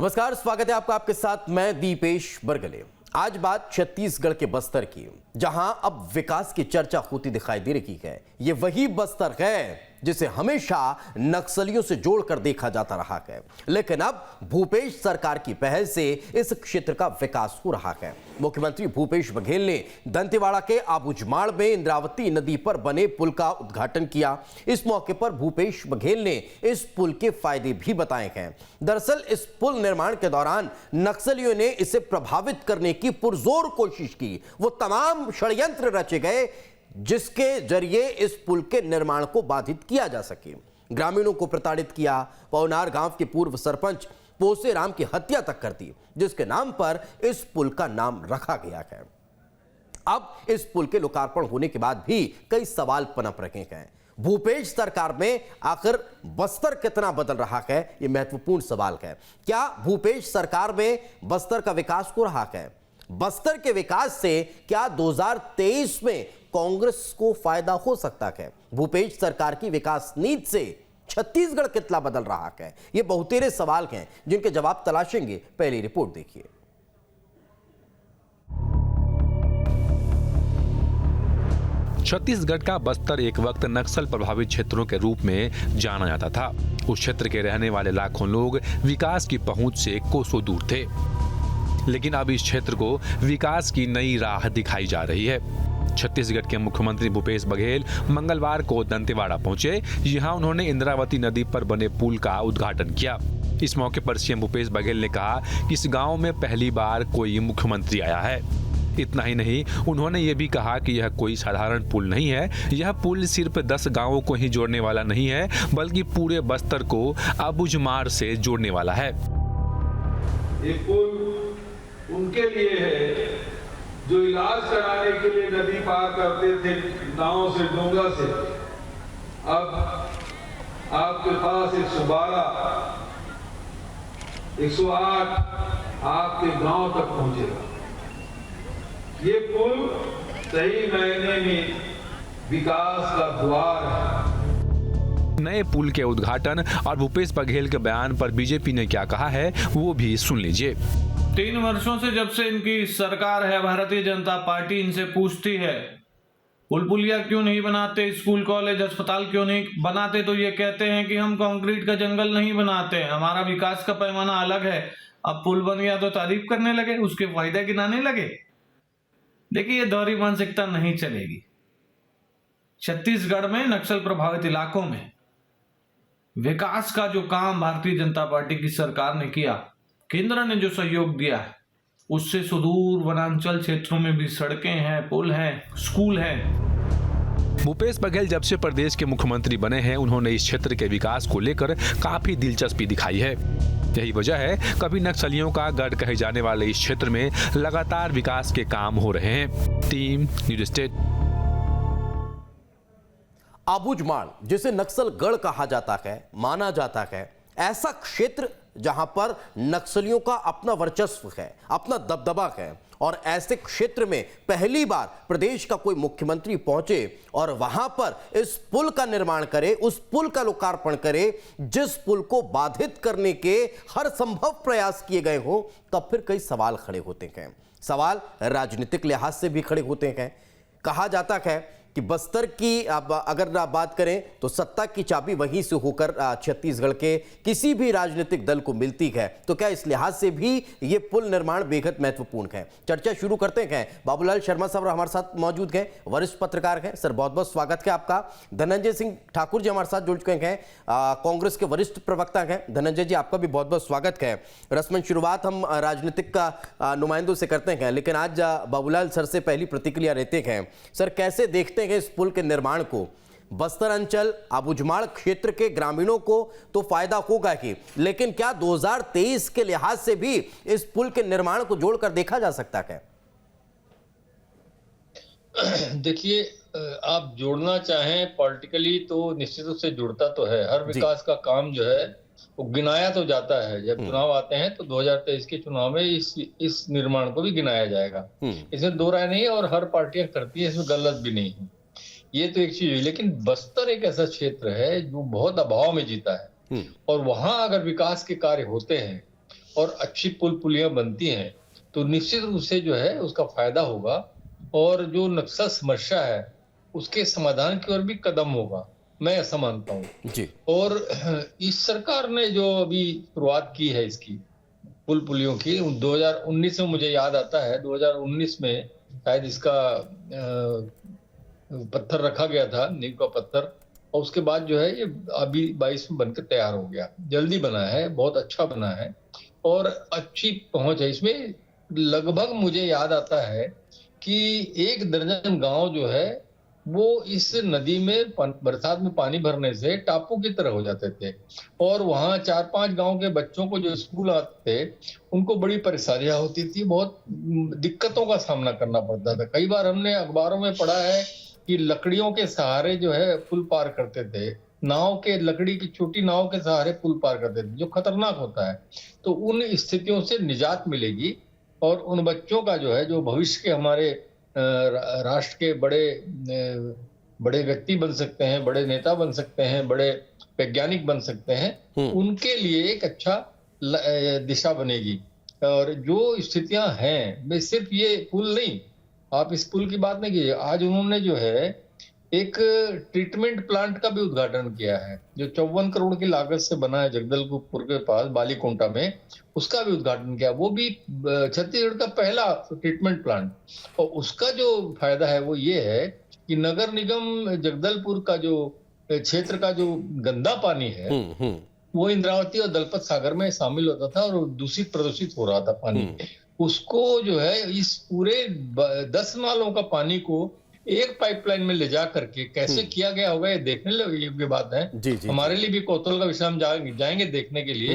नमस्कार, स्वागत है आपका। आपके साथ मैं दीपेश बरगले। आज बात छत्तीसगढ़ के बस्तर की, जहां अब विकास की चर्चा होती दिखाई दे रही है। ये वही बस्तर है जिसे हमेशा नक्सलियों से जोड़कर देखा जाता रहा है, लेकिन अब भूपेश सरकार की पहल से इस क्षेत्र का विकास हो रहा है। मुख्यमंत्री भूपेश बघेल ने दंतेवाड़ा के आबूझमाड़ में इंद्रावती नदी पर बने पुल का उद्घाटन किया। इस मौके पर भूपेश बघेल ने इस पुल के फायदे भी बताए हैं। दरअसल इस पुल निर्माण के दौरान नक्सलियों ने इसे प्रभावित करने की पुरजोर कोशिश की। वो तमाम षड्यंत्र रचे गए जिसके जरिए इस पुल के निर्माण को बाधित किया जा सके। ग्रामीणों को प्रताड़ित किया, पवनार गांव के पूर्व सरपंच पोसे राम की हत्या तक कर दी, जिसके नाम पर इस पुल का नाम रखा गया है। अब इस पुल के लोकार्पण होने के बाद भी कई सवाल पनप रहे हैं। भूपेश सरकार में आखिर बस्तर कितना बदल रहा है, यह महत्वपूर्ण सवाल है। क्या भूपेश सरकार में बस्तर का विकास हो रहा है? बस्तर के विकास से क्या 2023 में कांग्रेस को फायदा हो सकता है? भूपेश सरकार की विकास नीति से छत्तीसगढ़ कितना बदल रहा है? ये बहुतेरे सवाल हैं जिनके जवाब तलाशेंगे। पहली रिपोर्ट देखिए। छत्तीसगढ़ का बस्तर एक वक्त नक्सल प्रभावित क्षेत्रों के रूप में जाना जाता था। उस क्षेत्र के रहने वाले लाखों लोग विकास की पहुंच से कोसों दूर थे, लेकिन अब इस क्षेत्र को विकास की नई राह दिखाई जा रही है। छत्तीसगढ़ के मुख्यमंत्री भूपेश बघेल मंगलवार को दंतेवाड़ा पहुंचे। यहां उन्होंने इंद्रावती नदी पर बने पुल का उद्घाटन किया। इस मौके पर सीएम भूपेश बघेल ने कहा कि इस गांव में पहली बार कोई मुख्यमंत्री आया है। इतना ही नहीं, उन्होंने ये भी कहा कि यह कोई साधारण पुल नहीं है। यह पुल सिर्फ 10 गांवों को ही जोड़ने वाला नहीं है, बल्कि पूरे बस्तर को आबूझमाड़ से जोड़ने वाला है। ये पुल उनके लिए है जो इलाज कराने के लिए नदी पार करते थे नाव से, डोंगा से। अब आपके पास 112, 108 आपके गांव तक पहुंचेगा। ये पुल सही मायने में विकास का द्वार है। नए पुल के उद्घाटन और भूपेश बघेल के बयान पर बीजेपी ने क्या कहा है, वो भी सुन लीजिए। 3 वर्षों से जब से इनकी सरकार है, भारतीय जनता पार्टी इनसे पूछती है पुल पुलिया क्यों नहीं बनाते, स्कूल कॉलेज अस्पताल क्यों नहीं बनाते, तो ये कहते हैं कि हम कंक्रीट का जंगल नहीं बनाते, हमारा विकास का पैमाना अलग है। अब पुल बन गया तो तारीफ करने लगे, उसके फायदे गिनाने लगे। देखिए, ये दोहरी मानसिकता नहीं चलेगी। छत्तीसगढ़ में नक्सल प्रभावित इलाकों में विकास का जो काम भारतीय जनता पार्टी की सरकार ने किया, केंद्र ने जो सहयोग दिया है, उससे सुदूर वनांचल क्षेत्रों में भी सड़कें हैं, पुल हैं, स्कूल हैं। भूपेश बघेल जब से प्रदेश के मुख्यमंत्री बने हैं, उन्होंने इस क्षेत्र के विकास को लेकर काफी दिलचस्पी दिखाई है। यही वजह है कभी नक्सलियों का गढ़ कहे जाने वाले इस क्षेत्र में लगातार विकास के काम हो रहे हैं। Team news state. आबूझमाड़, जिसे नक्सल गढ़ कहा जाता है, माना जाता है, ऐसा क्षेत्र जहां पर नक्सलियों का अपना वर्चस्व है, अपना दबदबा है, और ऐसे क्षेत्र में पहली बार प्रदेश का कोई मुख्यमंत्री पहुंचे और वहां पर इस पुल का निर्माण करे, उस पुल का लोकार्पण करे जिस पुल को बाधित करने के हर संभव प्रयास किए गए हो, तब फिर कई सवाल खड़े होते हैं। सवाल राजनीतिक लिहाज से भी खड़े होते हैं। कहा जाता है कि बस्तर की अब अगर बात करें तो सत्ता की चाबी वहीं से होकर छत्तीसगढ़ के किसी भी राजनीतिक दल को मिलती है, तो क्या इस लिहाज से भी ये पुल निर्माण बेहद महत्वपूर्ण है? चर्चा शुरू करते हैं। बाबूलाल शर्मा साहब हमारे साथ मौजूद हैं, वरिष्ठ पत्रकार हैं। सर, बहुत बहुत स्वागत है आपका। धनंजय सिंह ठाकुर जी हमारे साथ जुड़ चुके हैं, कांग्रेस के वरिष्ठ प्रवक्ता हैं। धनंजय जी, आपका भी बहुत बहुत स्वागत है। रस्मन शुरुआत हम राजनीतिक का नुमाइंदों से करते हैं, लेकिन आज बाबूलाल सर से पहली प्रतिक्रिया रहते हैं। सर, कैसे देखते हैं इस पुल के निर्माण को? बस्तर अंचल, आबूझमाड़ क्षेत्र के ग्रामीणों को तो फायदा होगा ही, लेकिन क्या 2023 के लिहाज से भी इस पुल के निर्माण को जोड़कर देखा जा सकता है? देखिए, आप जोड़ना चाहें पॉलिटिकली तो निश्चित रूप से जुड़ता तो है। हर विकास का काम जो है वो गिनाया तो जाता है। जब चुनाव आते हैं तो 2023 के चुनाव में इस निर्माण को भी गिनाया जाएगा, इसमें दो राय नहीं है, और हर पार्टियां करती है, इसमें गलत भी नहीं है। ये तो एक चीज है, लेकिन बस्तर एक ऐसा क्षेत्र है जो बहुत अभाव में जीता है, और वहां अगर विकास के कार्य होते हैं और अच्छी पुल पुलियां बनती हैं तो निश्चित रूप से जो है उसका फायदा होगा और जो नक्सल समस्या है उसके समाधान की ओर भी कदम होगा, मैं ऐसा मानता हूँ जी। और इस सरकार ने जो अभी शुरुआत की है इसकी पुल पुलियों की 2019 में, मुझे याद आता है 2019 में शायद इसका पत्थर रखा गया था, नींव का पत्थर, और उसके बाद जो है ये अभी 22 में बनकर तैयार हो गया। जल्दी बना है, बहुत अच्छा बना है और अच्छी पहुंच है इसमें। लगभग मुझे याद आता है कि 1 दर्जन गांव जो है वो इस नदी में बरसात में पानी भरने से टापू की तरह हो जाते थे और वहां 4-5 गांव के बच्चों को जो स्कूल आते थे उनको बड़ी परेशानियां होती थी, बहुत दिक्कतों का सामना करना पड़ता था। कई बार हमने अखबारों में पढ़ा है कि लकड़ियों के सहारे जो है पुल पार करते थे, नाव के, लकड़ी की छोटी नाव के सहारे पुल पार करते थे, जो खतरनाक होता है। तो उन स्थितियों से निजात मिलेगी और उन बच्चों का जो है, जो भविष्य के हमारे राष्ट्र के बड़े व्यक्ति बन सकते हैं, बड़े नेता बन सकते हैं, बड़े वैज्ञानिक बन सकते हैं, उनके लिए एक अच्छा दिशा बनेगी। और जो स्थितियां हैं, मैं सिर्फ ये पुल नहीं, आप इस पुल की बात नहीं कीजिए, आज उन्होंने जो है एक ट्रीटमेंट प्लांट का भी उद्घाटन किया है जो 54 करोड़ की लागत से बना है जगदलपुर के पास बालीकोंटा में, उसका भी उद्घाटन किया। वो भी छत्तीसगढ़ का पहला ट्रीटमेंट प्लांट। और उसका जो फायदा है वो ये है कि नगर निगम जगदलपुर का जो क्षेत्र का जो गंदा पानी है वो इंद्रावती और दलपत सागर में शामिल होता था और दूषित प्रदूषित हो रहा था पानी। उसको जो है इस पूरे 10 नालों का पानी को एक पाइपलाइन में ले जा करके कैसे किया गया होगा, ये देखने योग्य बात है। जी, जी, हमारे लिए भी कौतूहल का विषय, हम जाएंगे देखने के लिए।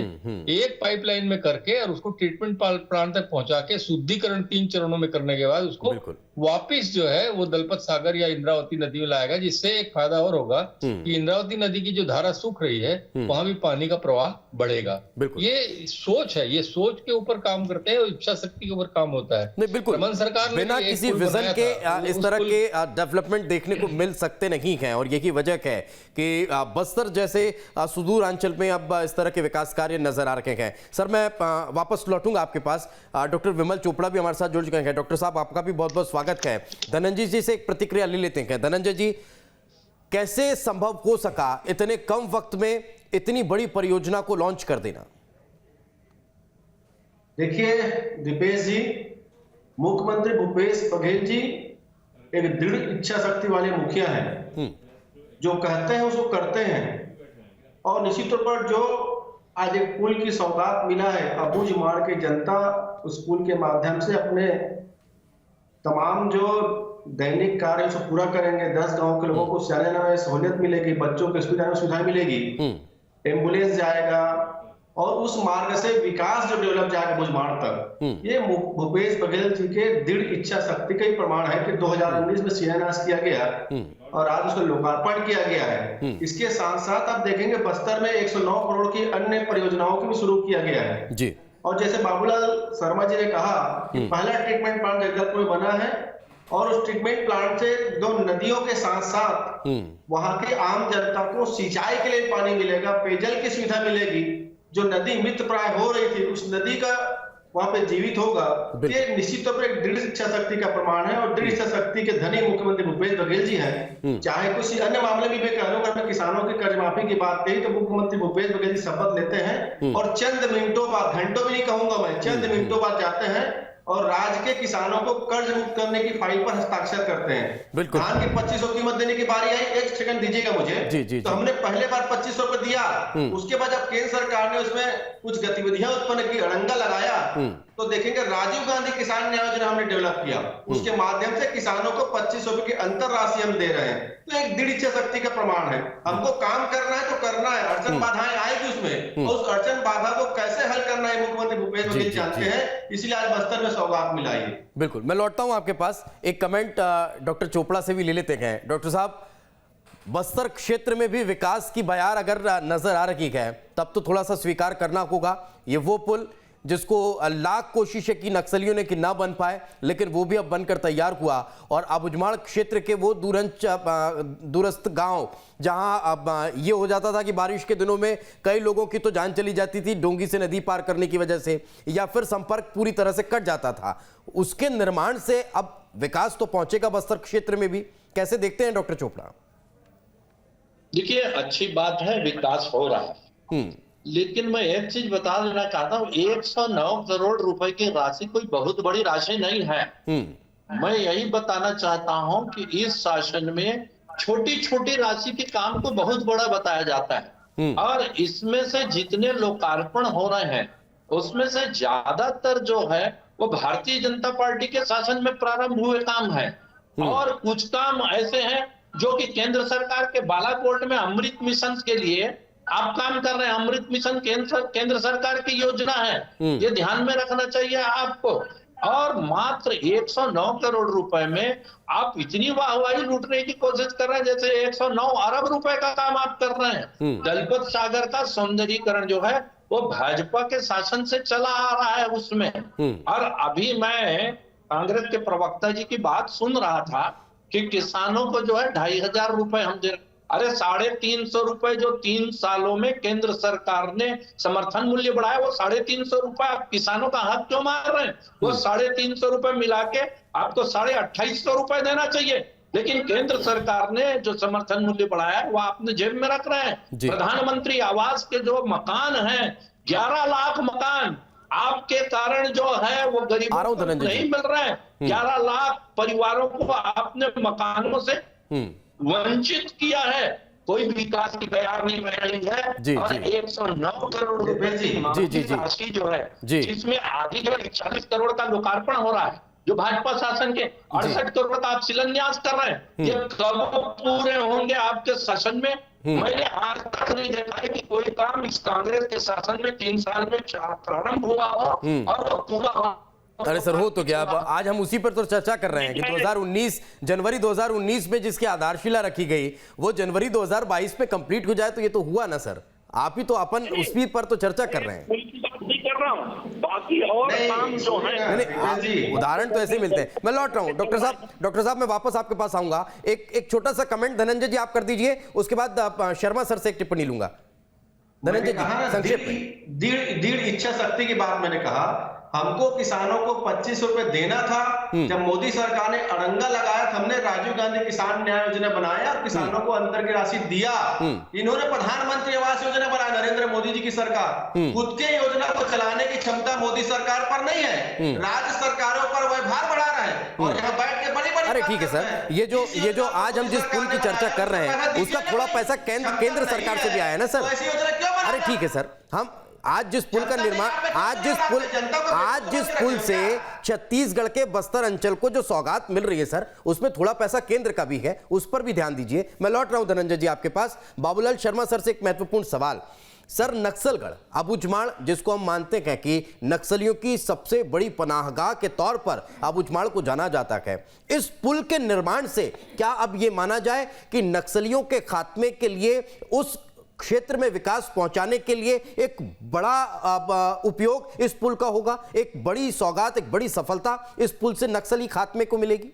एक पाइपलाइन में करके और उसको ट्रीटमेंट प्लांट तक पहुंचा के शुद्धिकरण 3 चरणों में करने के बाद उसको वापिस जो है वो दलपत सागर या इंद्रावती नदी में लाएगा, जिससे एक फायदा और होगा कि इंद्रावती नदी की जो धारा सूख रही है वहां भी पानी का प्रवाह बढ़ेगा। ये सोच है, ये सोच के ऊपर काम करते हैं और इच्छा शक्ति के ऊपर काम होता है। नहीं, बिल्कुल सरकार ने बिना किसी विजन के इस तरह के डेवलपमेंट देखने को मिल सकते नहीं हैं और यही वजह है कि बस्तर जैसे सुदूर अंचल में अब इस तरह के विकास कार्य नजर आ रहे हैं। सर, मैं वापस लौटूंगा आपके पास। डॉक्टर विमल चोपड़ा भी हमारे साथ जुड़ चुके हैं। डॉक्टर साहब, आपका भी बहुत बहुत स्वागत है। धनंजय जी से एक प्रतिक्रिया ले लेते हैं। धनंजय जी, कैसे संभव हो सका इतने कम वक्त में इतनी बड़ी परियोजना को लॉन्च कर देना? देखिए दीपेश जी, मुख्यमंत्री भूपेश बघेल जी एक दृढ़ इच्छा शक्ति वाले मुखिया हैं, जो कहते हैं उसको करते हैं। और निश्चित तौर पर जो आज एक पुल की सौगात मिला है, अबूझमाड़ की जनता उस पुल के माध्यम से अपने तमाम जो दैनिक कार्य उसको पूरा करेंगे। 10 गांव के लोगों को शहर में सहूलियत मिलेगी, बच्चों के स्कूल जाने में सुविधा मिलेगी, एम्बुलेंस जाएगा और उस मार्ग से विकास जो डेवलप जाएगा बुझमाड़ तक। ये भूपेश बघेल जी के दृढ़ इच्छा शक्ति का ही प्रमाण है कि 2019 में शिलान्यास किया गया और आज उसका लोकार्पण किया गया है। इसके साथ साथ आप देखेंगे बस्तर में 109 करोड़ की अन्य परियोजनाओं को भी शुरू किया गया है जी। और जैसे बाबूलाल शर्मा जी ने कहा कि पहला ट्रीटमेंट प्लांट जगदलपुर में बना है और उस ट्रीटमेंट प्लांट से 2 नदियों के साथ साथ वहां की आम जनता को सिंचाई के लिए पानी मिलेगा, पेयजल की सुविधा मिलेगी। जो नदी मृत प्राय हो रही थी उस नदी का वहां पे जीवित होगा। ये निश्चित तौर पर एक दृढ़ इच्छा शक्ति का प्रमाण है और दृढ़ इच्छा शक्ति के धनी मुख्यमंत्री भूपेश बघेल जी हैं। चाहे कुछ अन्य मामले में मैं कह रहा हूं, अगर मैं किसानों की कर्ज माफी की बात कही तो मुख्यमंत्री भूपेश बघेल जी शपथ लेते हैं और चंद मिनटों बाद, घंटों भी नहीं कहूंगा मैं, चंद मिनटों बाद जाते हैं और राज्य के किसानों को कर्ज मुक्त करने की फाइल पर हस्ताक्षर करते हैं। धान की 2500 कीमत देने की बारी आई, एक सेकंड दीजिएगा मुझे। तो हमने पहले बार 2500 रुपए दिया, उसके बाद जब केंद्र सरकार ने उसमें कुछ गतिविधियां उत्पन्न की, अड़ंगा लगाया, तो देखेंगे राजीव गांधी किसान न्याय योजना हमने डेवलप किया, उसके माध्यम से किसानों को 2500 रुपए की अंतर राशि हम दे रहे हैं। तो एक दृढ़ इच्छा शक्ति का प्रमाण है। हमको काम करना है तो करना है, अड़चन बाधाएं आएगी उसमें और उस अड़चन बाधा को कैसे हल करना है मुख्यमंत्री भूपेश बघेल जानते हैं, इसलिए आज बस्तर में सौगात मिलाई है। बिल्कुल, मैं लौटता हूं आपके पास। एक कमेंट डॉक्टर चोपड़ा से भी ले लेते हैं। डॉक्टर साहब, बस्तर क्षेत्र में भी विकास की बयार अगर नजर आ रही है तब तो थोड़ा सा स्वीकार करना होगा, ये वो पुल जिसको लाख कोशिशें की नक्सलियों ने कि ना बन पाए, लेकिन वो भी अब बनकर तैयार हुआ। और अबुझमाड़ क्षेत्र के वो दूरस्थ गांव जहां अब ये हो जाता था कि बारिश के दिनों में कई लोगों की तो जान चली जाती थी डोंगी से नदी पार करने की वजह से, या फिर संपर्क पूरी तरह से कट जाता था, उसके निर्माण से अब विकास तो पहुंचेगा बस्तर क्षेत्र में भी। कैसे देखते हैं डॉक्टर चोपड़ा? देखिए, अच्छी बात है, विकास हो रहा है, लेकिन मैं एक चीज बता देना चाहता हूँ, 109 करोड़ रुपए की राशि कोई बहुत बड़ी राशि नहीं है। मैं यही बताना चाहता हूँ कि इस शासन में छोटी छोटी राशि के काम को बहुत बड़ा बताया जाता है, और इसमें से जितने लोकार्पण हो रहे हैं उसमें से ज्यादातर जो है वो भारतीय जनता पार्टी के शासन में प्रारंभ हुए काम है, और कुछ काम ऐसे हैं जो कि केंद्र सरकार के बालाकोट में अमृत मिशन के लिए आप काम कर रहे हैं। अमृत मिशन केंद्र सरकार की योजना है, ये ध्यान में रखना चाहिए आपको। और मात्र 109 करोड़ रुपए में आप इतनी वाहवाही लूटने की कोशिश कर रहे हैं, जैसे 109 अरब रुपए का काम आप कर रहे हैं। दलपत सागर का सौंदर्यीकरण जो है वो भाजपा के शासन से चला आ रहा है उसमें। और अभी मैं कांग्रेस के प्रवक्ता जी की बात सुन रहा था कि किसानों को जो है 2,500 रुपए हम दे, अरे 350 रुपए जो 3 सालों में केंद्र सरकार ने समर्थन मूल्य बढ़ाया, वो 350 रुपए आप किसानों का हक क्यों मार रहे हैं? वो 350 रुपए मिला के आपको 2,2800 रुपए देना चाहिए, लेकिन केंद्र सरकार ने जो समर्थन मूल्य बढ़ाया है वो आपने जेब में रख रहे हैं। प्रधानमंत्री आवास के जो मकान हैं, 11 लाख मकान आपके कारण जो है वो गरीबों को नहीं मिल रहे हैं। 11 लाख परिवारों को आपने मकानों से वंचित किया है, कोई विकास की तैयार नहीं बन रही है। और 109 करोड़ रुपए की राशि जो है, जिसमें आधी जो 41 करोड़ का लोकार्पण हो रहा है, जो भाजपा शासन के 68 करोड़ का आप शिलान्यास कर रहे हैं, ये कब पूरे होंगे आपके शासन में? मैंने आज तक नहीं देखा है कि कोई काम इस कांग्रेस के शासन में 3 साल में प्रारंभ हुआ हो और वो पूरा हो। अरे सर, हो तो गया। आज हम उसी पर तो चर्चा कर रहे हैं कि जनवरी 2019 में जिसकी आधारशिला रखी गई वो जनवरी 2022 में कंप्लीट हो जाए, तो ये तो हुआ ना सर। आप ही तो अपन उसी पर तो चर्चा कर रहे हैं। बाकी और काम जो है, उदाहरण तो ऐसे मिलते हैं। मैं लौट रहा हूं डॉक्टर साहब मैं वापस आपके पास आऊंगा। एक छोटा सा कमेंट धनंजय जी आप कर दीजिए, उसके बाद शर्मा सर से एक टिप्पणी लूंगा। धनंजय जी संक्षेप में। दृढ़ इच्छा शक्ति की बात मैंने कहा, हमको किसानों को 25 रुपए देना था। जब मोदी सरकार ने अड़ंगा लगाया, हमने राजीव गांधी किसान न्याय योजना बनाया, किसानों को अंतर की राशि दिया। इन्होंने प्रधानमंत्री आवास योजना बनाया, नरेंद्र मोदी जी की सरकार। खुद के योजना को चलाने की क्षमता मोदी सरकार पर नहीं है, राज्य सरकारों पर वह भार बढ़ा रहा है और यहाँ बैठ के बड़ी अरे ठीक है सर, ये जो आज हम जिस पुल की चर्चा कर रहे हैं उसका थोड़ा पैसा केंद्र सरकार से भी आया है ना सर। अरे ठीक है सर, हम आज जिस पुल का निर्माण, आज जिस पुल से छत्तीसगढ़ के बस्तर अंचल को जो सौगात मिल रही है सर, उसमें थोड़ा पैसा केंद्र का भी है, उस पर भी ध्यान दीजिए। मैं लौट रहा हूं धनंजय जी आपके पास। बाबूलाल शर्मा सर से एक महत्वपूर्ण सवाल। सर, नक्सलगढ़ अबुझमाड़, जिसको हम मानते हैं कि नक्सलियों की सबसे बड़ी पनाहगाह के तौर पर अबुझमाड़ को जाना जाता है, इस पुल के निर्माण से क्या अब यह माना जाए कि नक्सलियों के खात्मे के लिए, उस क्षेत्र में विकास पहुंचाने के लिए एक बड़ा उपयोग इस पुल का होगा? एक बड़ी सौगात, एक बड़ी सफलता इस पुल से नक्सली खात्मे को मिलेगी?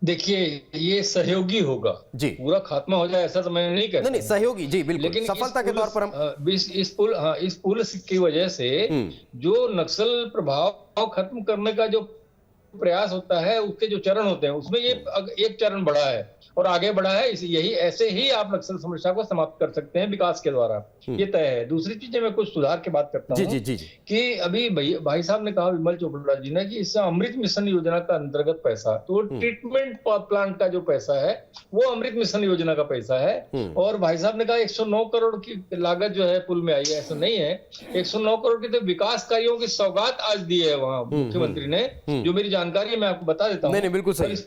देखिए, ये सहयोगी होगा जी, पूरा खात्मा हो जाए ऐसा तो मैं नहीं कहता। नहीं, सहयोगी जी, बिल्कुल। लेकिन सफलता के तौर पर हम इस पुल की वजह से जो नक्सल प्रभाव खत्म करने का जो प्रयास होता है, उसके जो चरण होते हैं, उसमें ये एक चरण बढ़ा है और आगे बढ़ा है। यही ऐसे ही आप नक्सल समस्या को समाप्त कर सकते हैं विकास के द्वारा, ये तय है। दूसरी चीजें मैं कुछ सुधार की बात करता हूँ कि अभी भाई साहब ने कहा, विमल चोपड़ा जी ने, कि इससे अमृत मिशन योजना का अंतर्गत पैसा, तो ट्रीटमेंट प्लांट का जो पैसा है वो अमृत मिशन योजना का पैसा है। और भाई साहब ने कहा 109 करोड़ की लागत जो है पुल में आई है, ऐसा नहीं है। 109 करोड़ की तो विकास कार्यों की सौगात आज दी है वहां मुख्यमंत्री ने, जो मेरी जानकारी मैं आपको बता देता हूँ। नहीं, बिल्कुल सही। इस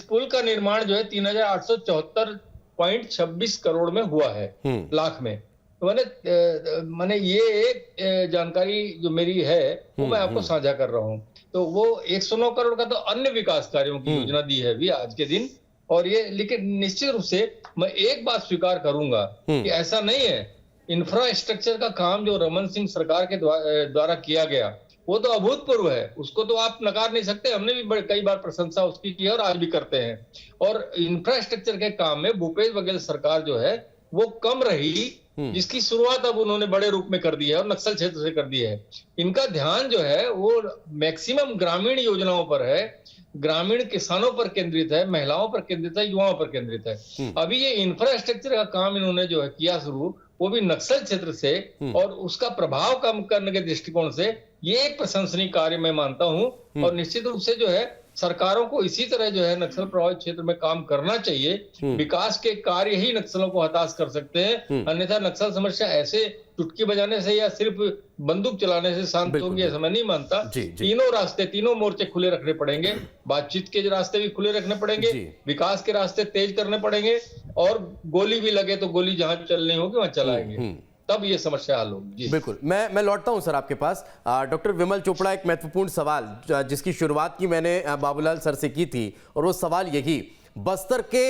पुल का निर्माण जो है 3,874.26 करोड़ में हुआ है, लाख में। तो मैंने ये एक जानकारी जो मेरी है वो मैं आपको साझा कर रहा हूँ। तो वो 109 करोड़ का तो अन्य विकास कार्यों की योजना दी है अभी आज के दिन। और ये, लेकिन निश्चित रूप से मैं एक बात स्वीकार करूंगा कि ऐसा नहीं है इंफ्रास्ट्रक्चर का काम जो रमन सिंह सरकार के द्वारा किया गया वो तो अभूतपूर्व है, उसको तो आप नकार नहीं सकते। हमने भी कई बार प्रशंसा उसकी की है और आज भी करते हैं। और इंफ्रास्ट्रक्चर के काम में भूपेश बघेल सरकार जो है वो कम रही, जिसकी शुरुआत अब उन्होंने बड़े रूप में कर दी है और नक्सल क्षेत्र से कर दी है। इनका ध्यान जो है वो मैक्सिमम ग्रामीण योजनाओं पर है, ग्रामीण किसानों पर केंद्रित है, महिलाओं पर केंद्रित है, युवाओं पर केंद्रित है। अभी ये इंफ्रास्ट्रक्चर का काम इन्होंने जो है किया शुरू, वो भी नक्सल क्षेत्र से और उसका प्रभाव कम करने के दृष्टिकोण से ये एक प्रशंसनीय कार्य मैं मानता हूं। और निश्चित रूप से जो है सरकारों को इसी तरह जो है नक्सल प्रभावित क्षेत्र में काम करना चाहिए। विकास के कार्य ही नक्सलों को हताश कर सकते हैं, अन्यथा नक्सल समस्या ऐसे चुटकी बजाने से या सिर्फ बंदूक चलाने से शांत होगी ऐसा मैं नहीं मानता। तीनों रास्ते, तीनों मोर्चे खुले रखने पड़ेंगे। बातचीत के रास्ते भी खुले रखने पड़ेंगे, विकास के रास्ते तेज करने पड़ेंगे, और गोली भी लगे तो गोली जहां चलनी होगी वहां चलाएंगे, तब ये समस्या हल होगी। बिल्कुल, मैं लौटता हूं सर आपके पास। डॉक्टर विमल चोपड़ा, एक महत्वपूर्ण सवाल जिसकी शुरुआत की मैंने बाबूलाल सर से की थी, और वो सवाल यही, बस्तर के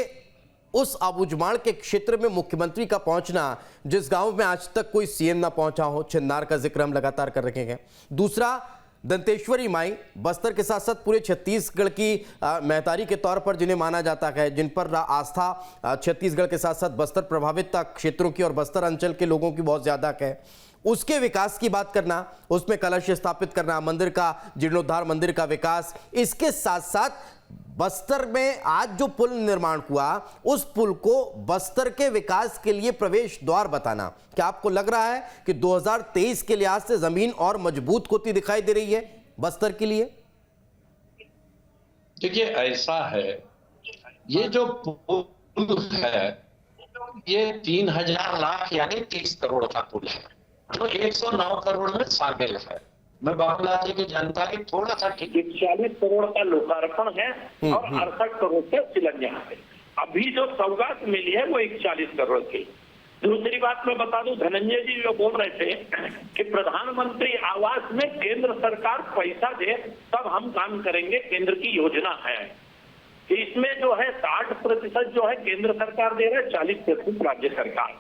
उस आबूजमाड़ के क्षेत्र में मुख्यमंत्री का पहुंचना, जिस गांव में आज तक कोई सीएम ना पहुंचा हो, छिन्नार का जिक्र हम लगातार कर रहे हैं। दूसरा, दंतेश्वरी माई, बस्तर के साथ साथ पूरे छत्तीसगढ़ की महतारी के तौर पर जिन्हें माना जाता है, जिन पर आस्था छत्तीसगढ़ के साथ साथ बस्तर प्रभावित क्षेत्रों की और बस्तर अंचल के लोगों की बहुत ज्यादा है, उसके विकास की बात करना, उसमें कलश स्थापित करना, मंदिर का जीर्णोद्धार, मंदिर का विकास, इसके साथ साथ बस्तर में आज जो पुल निर्माण हुआ, उस पुल को बस्तर के विकास के लिए प्रवेश द्वार बताना, क्या आपको लग रहा है कि 2023 के लिहाज से जमीन और मजबूत होती दिखाई दे रही है बस्तर के लिए? देखिए, ऐसा है, ये जो पुल है ये 3000 लाख यानी 30 करोड़ का पुल है, तो 109 करोड़ में शामिल है। मैं बाबूलाल जी की जानकारी थोड़ा सा 41 करोड़ का लोकार्पण है और 68 करोड़ का शिलान्यास है। अभी जो सौगात मिली है वो 41 करोड़ की। दूसरी बात मैं बता दूं, धनंजय जी जो बोल रहे थे कि प्रधानमंत्री आवास में केंद्र सरकार पैसा दे तब हम काम करेंगे, केंद्र की योजना है। इसमें जो है 60% जो है केंद्र सरकार दे रहा है, 40% राज्य सरकार।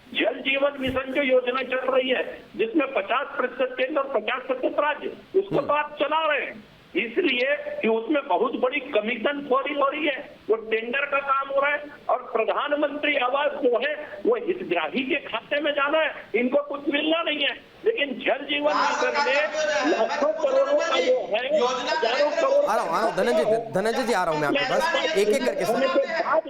जल जीवन मिशन जो योजना चल रही है जिसमें 50% केंद्र और 50% राज्य, उसको तो आप चला रहे हैं, इसलिए कि उसमें बहुत बड़ी कमीशन खोरी हो रही है, वो टेंडर का काम हो रहा है। और प्रधानमंत्री आवास जो है वो हितग्राही के खाते में जाना है, इनको कुछ मिलना नहीं है। लेकिन जल जीवन मिशन में लाखों करोड़ों का जो है, हजारों करोड़। आ रहा हूँ धनंजय जी आ रहा हूँ मैं आपके पास, एक एक करके सर,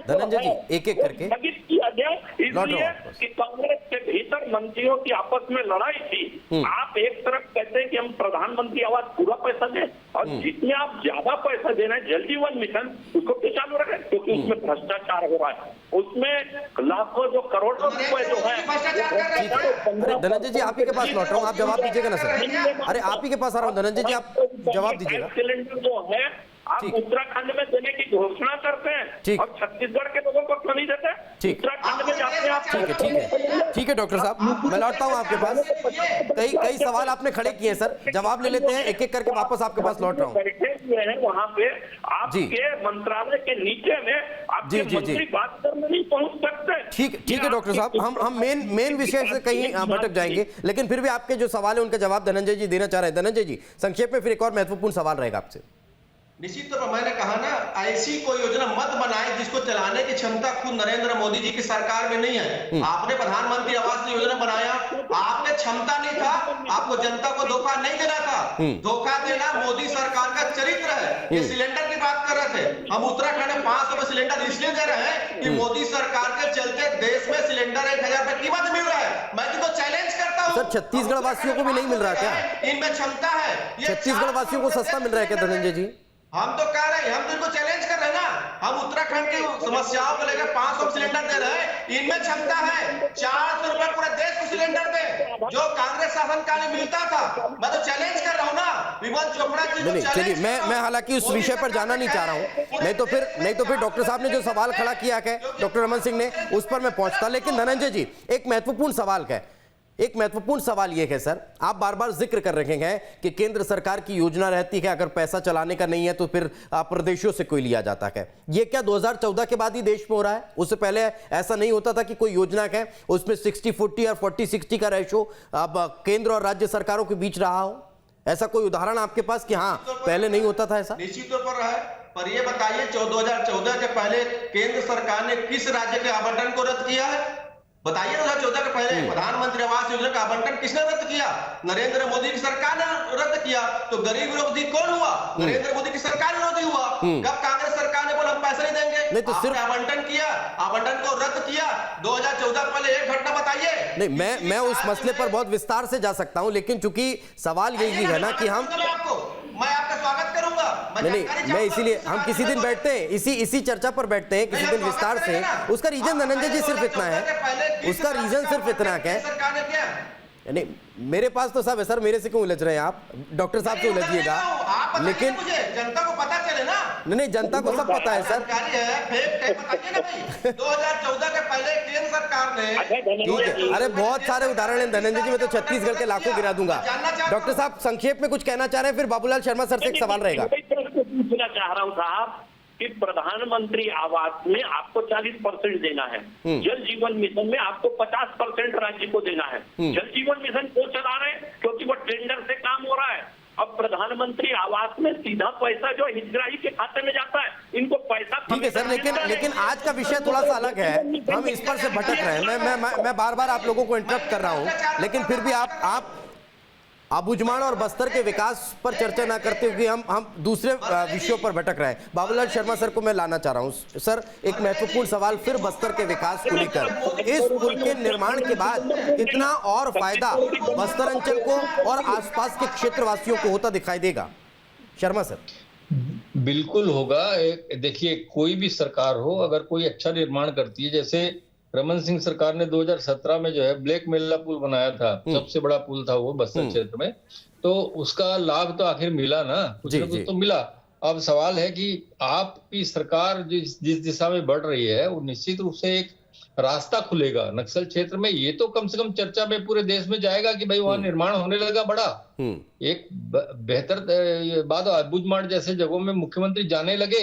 धनंजय जी एक एक करके। किया गया इसलिए कि कांग्रेस के भीतर मंत्रियों की आपस में लड़ाई थी। आप एक तरफ कहते हैं कि हम प्रधानमंत्री आवास पूरा पैसा दें, और जितने आप ज्यादा पैसा देना है जल जीवन मिशन उसको क्यों चालू रखें, क्योंकि उसमें भ्रष्टाचार हो रहा है, उसमें लाखों जो करोड़ों रुपए जो है। धनंजय जी आप ही के पास लौट रहा हूँ, आप जवाब दीजिएगा ना सर। अरे आप ही के पास आ रहा हूँ धनंजय जी, आप जवाब दीजिएगा। सिलेंडर जो है आप उत्तराखंड में देने की घोषणा करते हैं और छत्तीसगढ़ के लोगों को क्यों नहीं देते? उत्तराखंड में जाते हैं आप। ठीक है डॉक्टर साहब, मैं लौटता हूँ आपके पास। कई सवाल आपने खड़े किए सर, जवाब ले लेते हैं एक एक करके, वापस आपके पास लौट रहा हूँ। बैठे हुए हैं वहाँ पे आपके मंत्रालय के नीचे में, आपके मंत्री बात करने नहीं पहुँच सकते। ठीक है डॉक्टर साहब, हम मेन विषय से कहीं भटक जाएंगे, लेकिन फिर भी आपके जो सवाल है उनका जवाब धनंजय जी देना चाह रहे हैं। धनंजय जी संक्षेप में फिर एक और महत्वपूर्ण सवाल रहेगा आपसे। निश्चित तौर पर मैंने कहा ना, ऐसी कोई योजना मत बनाए जिसको चलाने की क्षमता खुद नरेंद्र मोदी जी की सरकार में नहीं है। आपने प्रधानमंत्री आवास योजना बनाया, आपने क्षमता नहीं था, आपको जनता को धोखा नहीं देना था। धोखा देना मोदी सरकार का चरित्र है। ये सिलेंडर की बात कर रहे थे, हम उत्तराखंड में 500 में सिलेंडर इसलिए दे रहे हैं कि मोदी सरकार के चलते देश में सिलेंडर 1000 रुपए कीमत मिल रहा है। मैं तो चैलेंज करता हूँ, सर छत्तीसगढ़ वासियों को भी नहीं मिल रहा क्या? इनमें क्षमता है, छत्तीसगढ़ वासियों को सस्ता मिल रहा है क्या धनंजय जी? हम तो कह रहे हैं, हम तो इनको चैलेंज कर रहे हैं ना। हम उत्तराखंड की समस्याओं को लेकर 500 सिलेंडर दे रहे हैं, इनमें क्षमता है 400 रुपए पूरे देश को सिलेंडर दे, जो कांग्रेस शासनकाल में मिलता था। मैं तो चैलेंज कर रहा हूँ ना विमल चोपड़ा जी। नहीं चलिए, मैं हालांकि उस विषय पर जाना नहीं चाह रहा हूँ, नहीं तो फिर डॉक्टर साहब ने जो सवाल खड़ा किया है डॉक्टर रमन सिंह ने, उस पर मैं पहुंचता। लेकिन धनंजय जी एक महत्वपूर्ण सवाल है, एक महत्वपूर्ण सवाल यह है सर, आप बार बार जिक्र कर रहे हैं कि केंद्र सरकार की योजना रहती है, अगर पैसा चलाने का नहीं है तो फिर प्रदेशों से कोई लिया जाता है। ये क्या 2014 के बाद ही देश में हो रहा है? उससे पहले ऐसा नहीं होता था कि कोई योजना है उसमें 60-40 और 40-60 का रेशो अब केंद्र और राज्य सरकारों के बीच रहा हो? ऐसा कोई उदाहरण आपके पास कि हाँ पहले नहीं होता था ऐसा? निश्चित तौर पर रहा है, पर ये बताइए 2014 के पहले केंद्र सरकार ने किस राज्य के आवंटन को रद्द किया है? बताइए 2014 के पहले प्रधानमंत्री आवास योजना का आवंटन किसने रद्द किया? नरेंद्र मोदी की सरकार ने रद्द किया। तो गरीब विरोधी कौन हुआ? नरेंद्र मोदी की सरकार विरोधी हुआ। कब कांग्रेस सरकार ने बोला हम पैसे नहीं देंगे? नहीं तो सिर्फ आवंटन किया, आवंटन को रद्द किया 2014 पहले एक घटना बताइए। नहीं, मैं उस मसले पर बहुत विस्तार से जा सकता हूं, लेकिन चूंकि सवाल यही है ना कि हम मैं आपका स्वागत करूंगा। नहीं, मैं इसीलिए हम किसी दिन बैठते हैं, इसी चर्चा पर बैठते हैं किसी दिन विस्तार से। उसका रीजन धनंजय जी सिर्फ इतना है, उसका रीजन सिर्फ इतना है। नहीं, मेरे पास तो सब है सर, मेरे से क्यों उलझ रहे हैं आप? डॉक्टर साहब से उलझिएगा, लेकिन जनता को पता चले ना। नहीं, जनता को सब पता है सर। 2014 के पहले केंद्र सरकार ने, ठीक है, अरे बहुत सारे उदाहरण हैं धनंजय जी, मैं तो छत्तीसगढ़ के लाखों गिरा दूंगा। डॉक्टर साहब संक्षेप में कुछ कहना चाह रहे हैं, फिर बाबूलाल शर्मा सर से एक सवाल रहेगा। पूछना चाह रहा हूँ साहब कि प्रधानमंत्री आवास में आपको 40% देना है, जल जीवन मिशन में आपको 50% राज्य को देना है। जल जीवन मिशन को चला रहे हैं क्योंकि वो टेंडर से काम हो रहा है। अब प्रधानमंत्री आवास में सीधा पैसा जो हितग्राही के खाते में जाता है, इनको पैसा ठीक है सर, लेकिन आज का विषय थोड़ा सा अलग है, हम इस पर से भटक रहे हैं। मैं बार बार आप लोगों को इंटरप्ट कर रहा हूं, लेकिन फिर भी आप अबुझमाड़ और बस्तर के विकास पर चर्चा ना करते हुए हम दूसरे विषयों पर भटक रहे हैं। बाबूलाल शर्मा सर को मैं लाना चाह रहा हूं। सर, एक महत्वपूर्ण सवाल फिर बस्तर के विकास को लेकर, इस पुल के निर्माण के बाद कितना और फायदा बस्तर अंचल को और आसपास के क्षेत्रवासियों को होता दिखाई देगा? शर्मा सर। बिल्कुल होगा। देखिए, कोई भी सरकार हो, अगर कोई अच्छा निर्माण करती है, जैसे रमन सिंह सरकार ने 2017 में जो है ब्लैक मेला पुल बनाया था, सबसे बड़ा पुल था वो बस्तर क्षेत्र में, तो उसका लाभ तो आखिर मिला ना, कुछ ना कुछ तो मिला। अब सवाल है कि आपकी सरकार जिस दिशा में बढ़ रही है, वो निश्चित रूप से एक रास्ता खुलेगा नक्सल क्षेत्र में। ये तो कम से कम चर्चा में पूरे देश में जाएगा कि भाई वहां निर्माण होने लगा बड़ा। एक बेहतर बात, अबुझमाड़ जैसे जगहों में मुख्यमंत्री जाने लगे,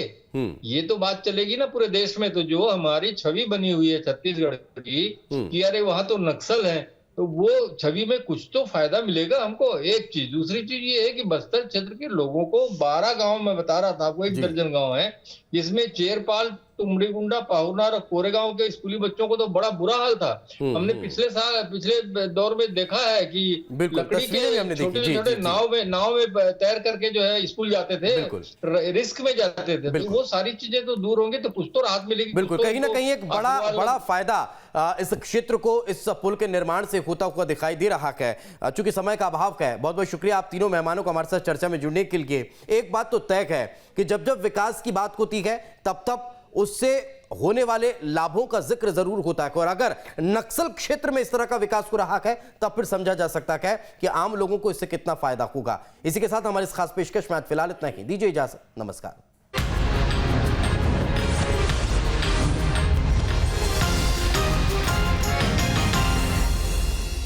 ये तो बात चलेगी ना पूरे देश में। तो जो हमारी छवि बनी हुई है छत्तीसगढ़ की कि अरे वहां तो नक्सल है, तो वो छवि में कुछ तो फायदा मिलेगा हमको, एक चीज। दूसरी चीज ये है कि बस्तर क्षेत्र के लोगों को 12 गांव में बता रहा था आपको, 1 दर्जन गांव है, जिसमें चेरपाल, तुमड़ीगुंडा, पाहुनार और कोरेगांव के स्कूली बच्चों को तो बड़ा बुरा हाल था। हमने पिछले दौर में देखा है कि लकड़ी के छोटे छोटे नाव में तैर करके जो है स्कूल जाते थे, रिस्क में जाते थे। तो वो सारी चीजें तो दूर होंगी तो कुछ तो राहत मिलेगी। बिल्कुल, कहीं ना कहीं एक बड़ा फायदा इस क्षेत्र को इस पुल के निर्माण से होता हुआ दिखाई दे रहा है। चूंकि समय का अभाव है, बहुत बहुत शुक्रिया आप तीनों मेहमानों को हमारे साथ चर्चा में जुड़ने के लिए। एक बात तो तय है कि जब जब विकास की बात होती है तब उससे होने वाले लाभों का जिक्र जरूर होता है, और अगर नक्सल क्षेत्र में इस तरह का विकास हो रहा है तब फिर समझा जा सकता है कि आम लोगों को इससे कितना फायदा होगा। इसी के साथ हमारी इस खास पेशकश में आज फिलहाल इतना ही। दीजिए इजाजत, नमस्कार।